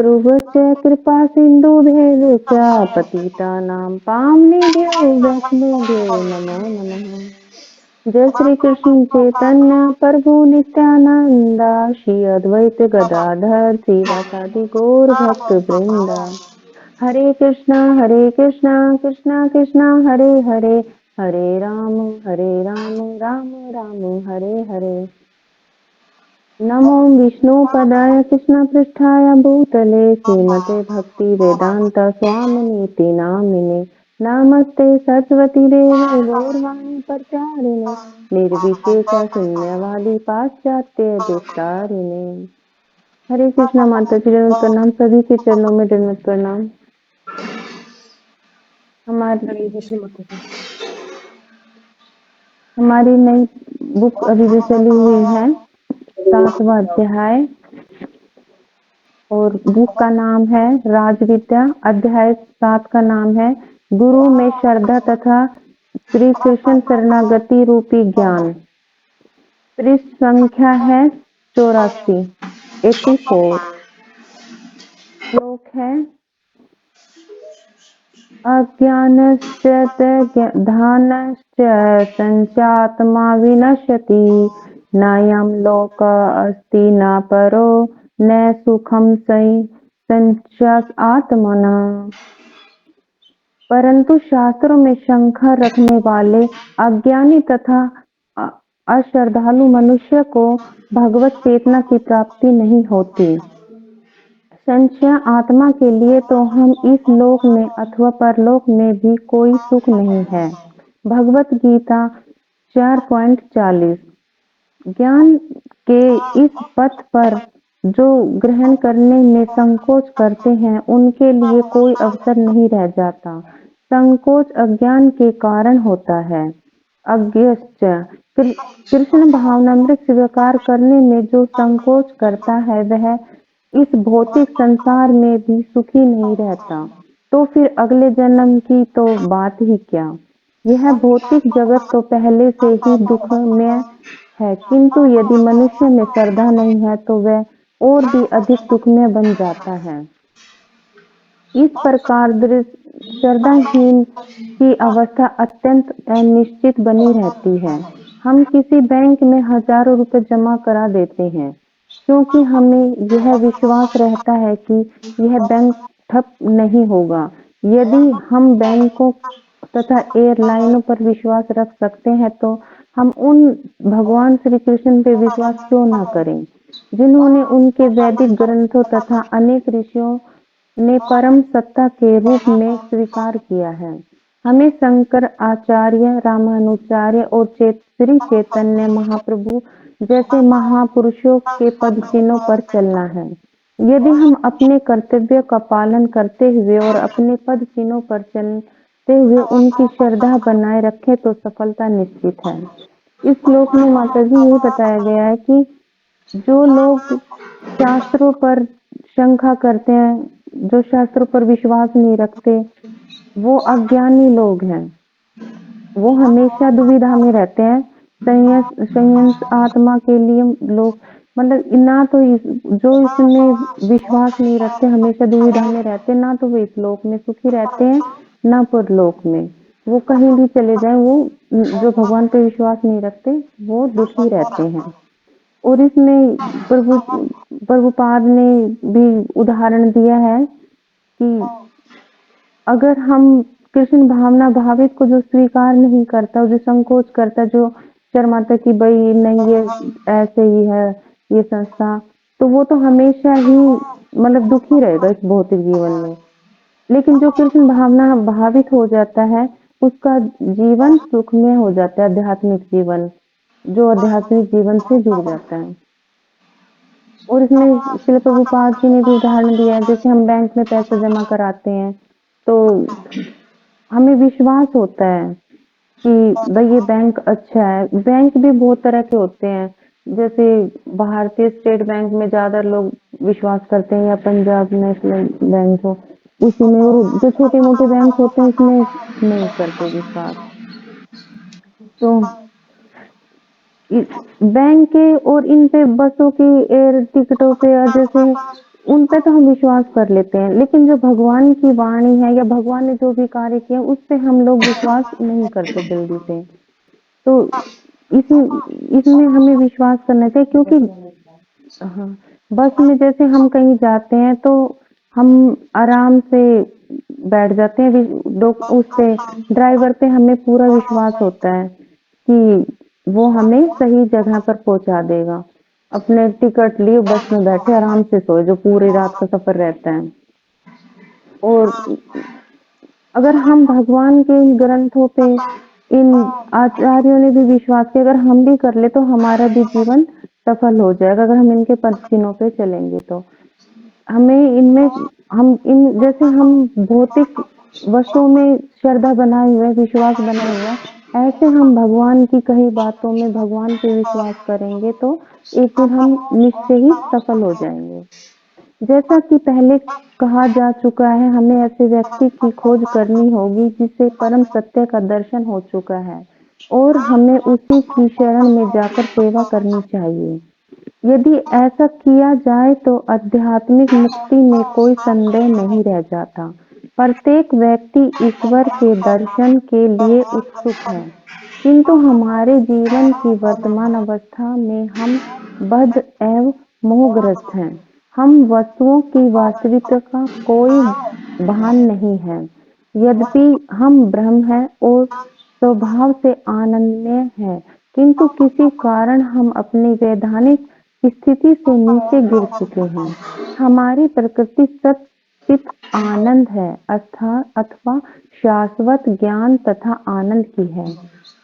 ध्रुव च कृपा सिंधु भेव पतितानां पावनेभ्यो वैष्णवेभ्यो नमो नमः। जय श्री कृष्ण चैतन्य प्रभु नित्यानंदा, श्री अद्वैत गदाधर श्रीवासादि गौर भक्त वृंदा। हरे कृष्णा कृष्णा कृष्णा हरे हरे, हरे राम राम राम हरे हरे। नमो विष्णुपदाय कृष्णपृष्ठाय भूतले श्रीमते भक्ति वेदांत स्वामिनीति नामिने। नमस्ते सरस्वती देवे गौरवाणी प्रचारिणे, निर्विशेष शून्यवादी पाश्चात्य देशतारिणे। हरे कृष्णा। माता जी दंडवत प्रणाम, सभी के चरणों में दंडवत प्रणाम। हमारी नई बुक अभी जो चली हुई है 7वां अध्याय, और बुक का नाम है राजविद्या। अध्याय 7 का नाम है गुरु में श्रद्धा तथा श्री कृष्ण शरणागति रूपी ज्ञान। पृष्ठ संख्या है 84, 84। श्लोक है अज्ञानश्च धानश्च संचात्मा विनश्यति, नायं लोक अस्ति न परो न सुखम संचात आत्मना। परंतु शास्त्रों में शंका रखने वाले अज्ञानी तथा अश्रद्धालु मनुष्य को भगवत चेतना की प्राप्ति नहीं होती। संशय आत्मा के लिए तो हम इस लोक में अथवा परलोक में भी कोई सुख नहीं है। भगवत गीता 4.40। ज्ञान के इस पथ पर जो ग्रहण करने में संकोच करते हैं उनके लिए कोई अवसर नहीं रह जाता। संकोच अज्ञान के कारण होता है। अज्ञश्च कृष्ण भावनामृत स्वीकार करने में जो संकोच करता है वह इस भौतिक संसार में भी सुखी नहीं रहता, तो फिर अगले जन्म की तो बात ही क्या। यह भौतिक जगत तो पहले से ही दुखमय है, किंतु यदि मनुष्य में श्रद्धा नहीं है तो वह और भी अधिक दुखमय बन जाता है। इस प्रकार श्रद्धाहीन की अवस्था अत्यंत अनिश्चित बनी रहती है। हम किसी बैंक में हजारों रुपए जमा करा देते हैं क्योंकि हमें यह विश्वास रहता है कि यह बैंक ठप नहीं होगा। यदि हम बैंकों तथा एयरलाइनों पर विश्वास रख सकते हैं तो हम उन भगवान श्री कृष्ण पे विश्वास क्यों न करें, जिन्होंने उनके वैदिक ग्रंथों तथा अनेक ऋषियों ने परम सत्ता के रूप में स्वीकार किया है। हमें शंकर आचार्य, रामानुचार्य और श्री चैतन्य महाप्रभु जैसे महापुरुषों के पद चिन्हों पर चलना है। यदि हम अपने कर्तव्य का पालन करते हुए और अपने पद चिन्हों पर चलते हुए उनकी श्रद्धा बनाए रखें तो सफलता निश्चित है। इस श्लोक में माता जी यही बताया गया है कि जो लोग शास्त्रों पर शंका करते हैं, जो शास्त्रों पर विश्वास नहीं रखते, वो अज्ञानी लोग हैं। वो हमेशा दुविधा में रहते हैं। संयंस आत्मा के लिए लोग मतलब ना तो जो इसमें विश्वास नहीं रखते हमेशा दुविधा में रहते, ना तो वो इस लोक में सुखी रहते हैं ना परलोक में। वो कहीं भी चले जाएं, वो जो भगवान पे विश्वास नहीं रखते वो दुखी रहते हैं। और इसमें प्रभुपाद ने भी उदाहरण दिया है कि अगर हम कृष्ण भावना भावित को जो स्वीकार नहीं करता, जो संकोच करता, जो शर्माता कि भाई नहीं ये ऐसे ही है ये संस्था, तो वो तो हमेशा ही मतलब दुखी रहेगा इस भौतिक जीवन में। लेकिन जो कृष्ण भावना भावित हो जाता है उसका जीवन सुखमय हो जाता है, आध्यात्मिक जीवन, जो आध्यात्मिक जीवन से जुड़ जाता है। और इसमें श्रील प्रभुपाद जी ने भी उदाहरण दिया है, जैसे हम बैंक में पैसा जमा कराते हैं तो हमें विश्वास होता है कि भाई ये बैंक अच्छा है। बैंक भी बहुत तरह के होते हैं, जैसे भारतीय स्टेट बैंक में ज्यादा लोग विश्वास करते हैं या पंजाब नेशनल बैंक हो उसी में, और जो छोटे मोटे बैंक होते हैं उसमें नहीं करते विश्वास। तो बैंक के और इन पे बसों की एयर टिकटों पे जैसे उन पे तो हम विश्वास कर लेते हैं, लेकिन जो भगवान की वाणी है या भगवान ने जो भी कार्य किया उस पे हम लोग विश्वास नहीं करते जल्दी से। तो इस इसमें हमें विश्वास करना चाहिए, क्योंकि हाँ, बस में जैसे हम कहीं जाते हैं तो हम आराम से बैठ जाते हैं, उस पे ड्राइवर पे हमें पूरा विश्वास होता है कि वो हमें सही जगह पर पहुंचा देगा। अपने टिकट लिए बस में बैठे आराम से सोए, जो पूरी रात का सफर रहता है। और अगर हम भगवान के इन ग्रंथों पे, इन आचार्यों ने भी विश्वास किया, अगर हम भी कर ले तो हमारा भी जीवन सफल हो जाएगा, अगर हम इनके पद चिन्हों पे चलेंगे तो। हमें इनमें हम इन जैसे हम भौतिक वस्तुओं में श्रद्धा बनाए हुए, विश्वास बनाए हुए हैं, ऐसे हम भगवान की कही बातों में भगवान पे विश्वास करेंगे तो एक दिन हम निश्चय ही सफल हो जाएंगे। जैसा कि पहले कहा जा चुका है, हमें ऐसे व्यक्ति की खोज करनी होगी जिसे परम सत्य का दर्शन हो चुका है, और हमें उसी की शरण में जाकर सेवा करनी चाहिए। यदि ऐसा किया जाए तो आध्यात्मिक मुक्ति में कोई संदेह नहीं रह जाता। प्रत्येक व्यक्ति ईश्वर के दर्शन के लिए उत्सुक है, किंतु हमारे जीवन की वर्तमान अवस्था में हम बद्ध एवं मोहग्रस्त हैं। हम वस्तुओं की वास्तविकता का कोई भान नहीं है। यद्यपि हम ब्रह्म हैं और स्वभाव से आनंदमय है, किंतु किसी कारण हम अपनी वैधानिक स्थिति से नीचे गिर चुके हैं। हमारी प्रकृति सचित आनंद है, अथवा शाश्वत ज्ञान तथा आनंद की है।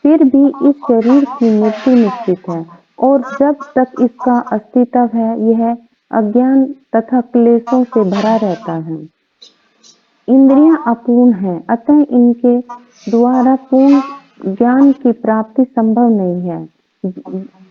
फिर भी इस शरीर की मृत्यु निश्चित है, और जब तक इसका अस्तित्व है यह अज्ञान तथा क्लेशों से भरा रहता है। इंद्रियां अपूर्ण हैं, अतः इनके द्वारा पूर्ण ज्ञान की प्राप्ति संभव नहीं है।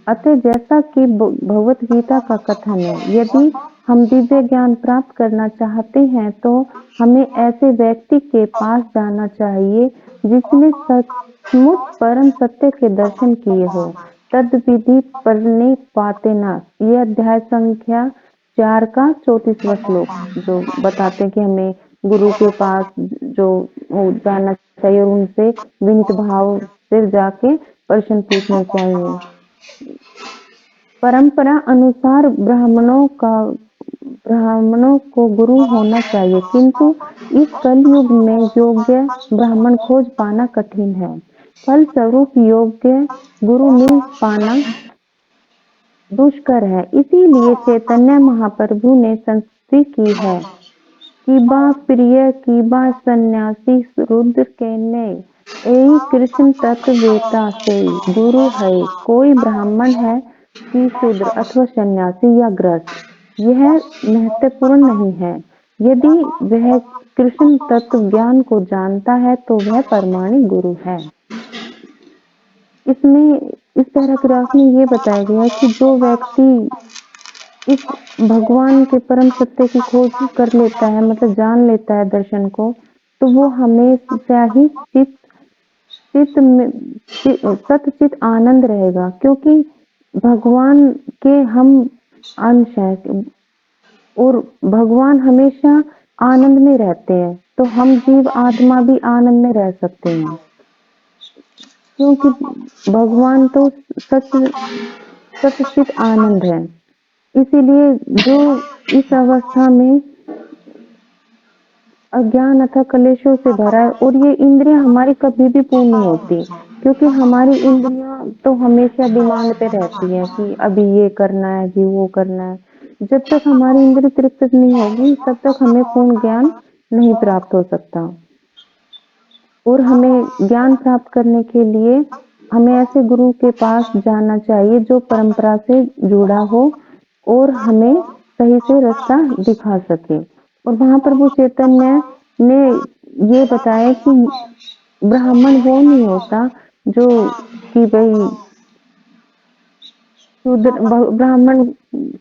अतः जैसा कि भगवत गीता का कथन है, यदि हम दिव्य ज्ञान प्राप्त करना चाहते हैं तो हमें ऐसे व्यक्ति के पास जाना चाहिए जिसने सचमुच परम सत्य के दर्शन किए हो। तद विधि परने पाते न, ये अध्याय संख्या 4 का 34वां श्लोक जो बताते हैं कि हमें गुरु के पास जो जाना चाहिए और उनसे विनीत भाव से जाके प्रश्न पूछने चाहिए। परंपरा अनुसार ब्राह्मणों को गुरु होना चाहिए, किंतु इस कलयुग में योग्य ब्राह्मण खोज पाना कठिन है। फलस्वरूप योग्य गुरु मिल पाना दुष्कर है। इसीलिए चैतन्य महाप्रभु ने संस्तुति की है कि बा प्रिय की बा सन्यासी रुद्र के ने यही कृष्ण तत्व वेता से गुरु है। कोई ब्राह्मण है कि शूद्र अथवा सन्यासी या गृहस्थ, यह महत्वपूर्ण नहीं है। यदि वह कृष्ण तत्व ज्ञान को जानता है तो वह प्रमाणिक गुरु है। इसमें इस पैराग्राफ में ये बताया गया है कि जो व्यक्ति इस भगवान के परम सत्य की खोज कर लेता है, मतलब जान लेता है दर्शन को, तो वो हमेशा ही चित्त में सतचित आनंद रहेगा, क्योंकि भगवान के हम अंश हैं और भगवान हमेशा आनंद में रहते हैं, तो हम जीव आत्मा भी आनंद में रह सकते हैं, क्योंकि भगवान तो सतचित आनंद है। इसीलिए जो इस अवस्था में अज्ञान अथवा कलेशों से भरा है, और ये इंद्रियां हमारी कभी भी पूर्ण नहीं होती, क्योंकि हमारी इंद्रियां तो हमेशा डिमांड पे रहती है कि अभी ये करना है, अभी वो करना है। जब तक हमारी इंद्रिय तृप्त नहीं होगी तब तक हमें पूर्ण ज्ञान नहीं प्राप्त हो सकता। और हमें ज्ञान प्राप्त करने के लिए हमें ऐसे गुरु के पास जाना चाहिए जो परंपरा से जुड़ा हो और हमें सही से रास्ता दिखा सके। और वहां प्रभु चैतन्य ने ये बताया कि ब्राह्मण वो नहीं होता जो कि भाई शूद्र, ब्राह्मण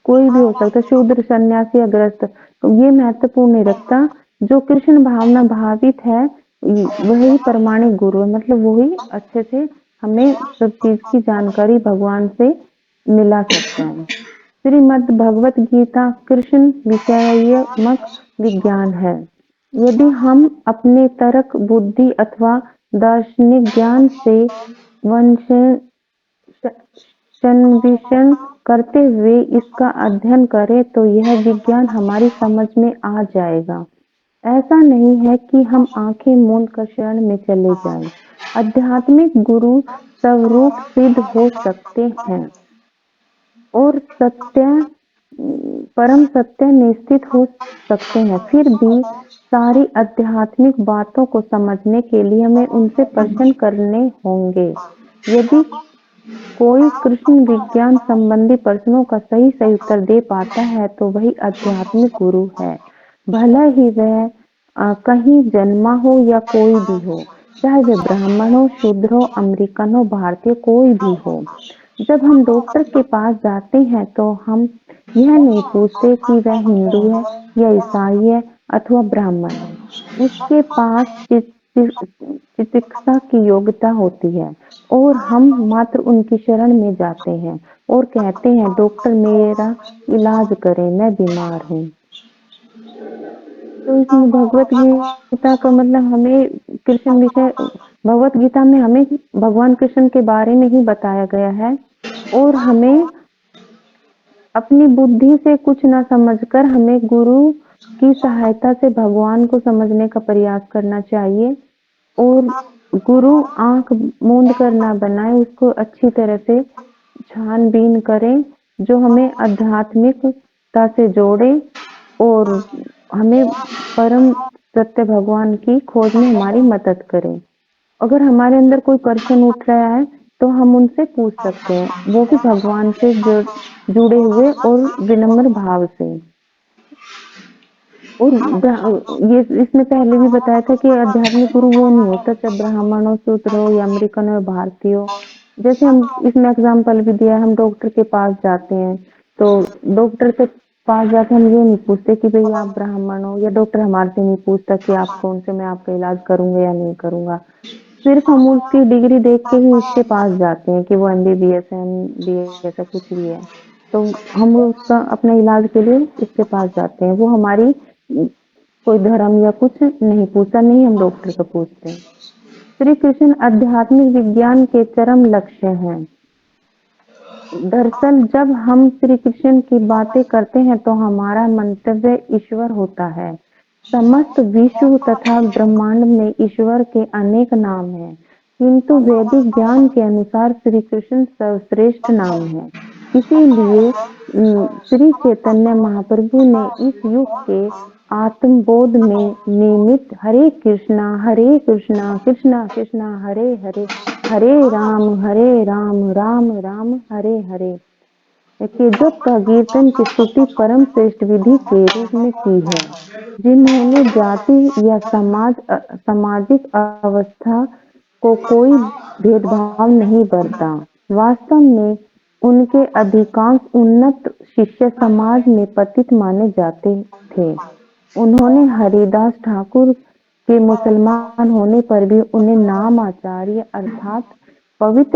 कोई भी हो सकता, शूद्र सन्यासी या गृहस्थ, तो ये महत्वपूर्ण नहीं रखता। जो कृष्ण भावना भावित है वही प्रमाणिक गुरु है, मतलब वही अच्छे से हमें सब चीज की जानकारी भगवान से मिला सकता है। श्रीमद् भगवत गीता कृष्ण विषयमक विज्ञान है। यदि हम अपने तर्क, बुद्धि अथवा दार्शनिक ज्ञान से अन्वेषण करते हुए इसका अध्ययन करें तो यह विज्ञान हमारी समझ में आ जाएगा। ऐसा नहीं है कि हम आंखें मूंद कर शरण में चले जाएं। आध्यात्मिक गुरु स्वरूप सिद्ध हो सकते हैं और परम सत्य निश्चित हो सकते हैं। फिर भी सारी आध्यात्मिक बातों को समझने के लिए हमें उनसे प्रश्न करने होंगे। यदि कोई कृष्ण विज्ञान संबंधी प्रश्नों का सही उत्तर दे पाता है तो वही आध्यात्मिक गुरु है, भला ही वह कहीं जन्मा हो या कोई भी हो, चाहे वे ब्राह्मण हो, शूद्र हो, अमेरिकन हो, भारतीय, कोई भी हो। जब हम डॉक्टर के पास जाते हैं तो हम यह नहीं पूछते कि वह हिंदू है या ईसाई है अथवा ब्राह्मण है। उसके पास चिकित्सा की योग्यता होती है और हम मात्र उनकी शरण में जाते हैं और कहते हैं, डॉक्टर मेरा इलाज करें, मैं बीमार हूँ। तो इसमें भगवत गीता का मतलब हमें कृष्ण विषय, भगवत गीता में हमें भगवान कृष्ण के बारे में ही बताया गया है और हमें अपनी बुद्धि से कुछ न समझकर हमें गुरु की सहायता से भगवान को समझने का प्रयास करना चाहिए और गुरु आंख मूंद कर ना बनाए, उसको अच्छी तरह से छानबीन करें जो हमें आध्यात्मिकता से जोड़े और हमें परम सत्य भगवान की खोज में हमारी मदद करें। अगर हमारे अंदर कोई प्रश्न उठ रहा है तो हम उनसे पूछ सकते हैं, वो भी भगवान से जुड़े हुए और विनम्र भाव से। और ये इसमें पहले भी बताया था कि आध्यात्मिक गुरु वो नहीं होता चाहे ब्राह्मण हो, शूद्र हो या अमेरिकन हो, भारतीय हो। जैसे हम इसमें एग्जाम्पल भी दिया, हम डॉक्टर के पास जाते हैं तो डॉक्टर के पास जाके हम ये नहीं पूछते कि भाई आप ब्राह्मण हो, या डॉक्टर हमारे से नहीं पूछता कि आप कौन से, मैं आपका इलाज करूंगा या नहीं करूंगा। सिर्फ हम उसकी डिग्री देख के ही उसके पास जाते हैं कि वो MBBS है, MBS है, कुछ भी है, तो हम उसका अपने इलाज के लिए उसके पास जाते हैं। वो हमारी कोई धर्म या कुछ नहीं पूछता, नहीं हम डॉक्टर को पूछते हैं। श्री कृष्ण आध्यात्मिक विज्ञान के चरम लक्ष्य हैं। दरअसल जब हम श्री कृष्ण की बातें करते हैं तो हमारा मंतव्य ईश्वर होता है। समस्त विश्व तथा ब्रह्मांड में ईश्वर के अनेक नाम हैं, किंतु वैदिक ज्ञान के अनुसार श्री कृष्ण सर्वश्रेष्ठ नाम है। इसीलिए श्री चैतन्य महाप्रभु ने इस युग के आत्मबोध में निमित्त हरे कृष्णा कृष्णा कृष्णा हरे हरे, हरे राम राम राम हरे हरे के जप का कीर्तन की स्तुति परम श्रेष्ठ विधि के रूप में की है। जिन्होंने जाति या सामाजिक अवस्था को कोई भेदभाव नहीं बरता। वास्तव में उनके अधिकांश उन्नत शिष्य समाज में पतित माने जाते थे। उन्होंने हरिदास ठाकुर के मुसलमान होने पर भी उन्हें नाम आचार्य अर्थात पवित्र